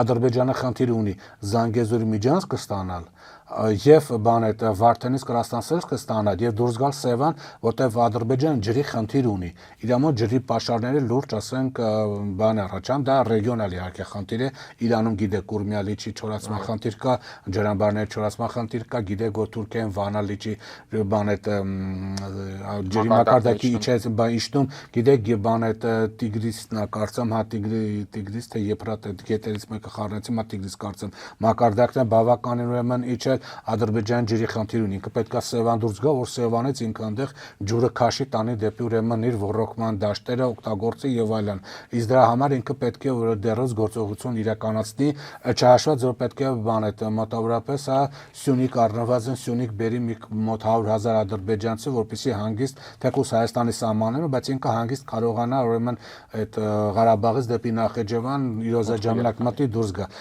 Ադրբեջանը խնդիր ունի Զանգեզուրի միջանցք ստանալ եւ բան այդ Վարդենից Կրասնասերսկ կստանալ եւ դուրս գալ Սևան, որտեվ Ադրբեջանը ջրի խնդիր ունի։ Իր մոտ ջրի պաշարները լուրջ, ասենք, բան առաջան, դա ռեգիոնալ իհարկե խնդիր է։ Իրանում գիտեք Ուրմիա լիճի չորացման խնդիր կա, ջրամբարների չորացման խնդիր կա, գիտեք որ Թուրքիայում Վանա լիճի բան այդ ջրի մակարդակի իջնում, գիտեք բան այդ Տիգրիսն է կարծեմ, հա Տիգրիս թե Եփրատ այդ գետերից մեկը խառնեցի, մա Տիգրիս կարծեմ, մակարդակն է բավականին ուրեմն իջել Ադրբեջան ջրի խնդիր ունի, ինքը պետք է Սևան դուրս գա, որ Սևանից ինքը այնտեղ ջուրը քաշի տանի դեպի ուրեմն իր ռոռոկման դաշտերը օգտագործի եւ այլն։ Իսկ դրա համար ինքը պետք է որ դեռս գործողություն իրականացնի, չհաշված որ պետք է բան այդ մոտավորապես հա Սյունիք առնվազն Սյունիք բերի մի մոտ 100,000 ադրբեջանցի, որպեսզի հանգիստ թեկուզ Հայաստանի սահմաններում, բայց ինքը հանգիստ կարողանա ուրեմն այդ Ղարաբաղից դեպի Նախիջևան իրոզաջանակ մտի դուրս գա։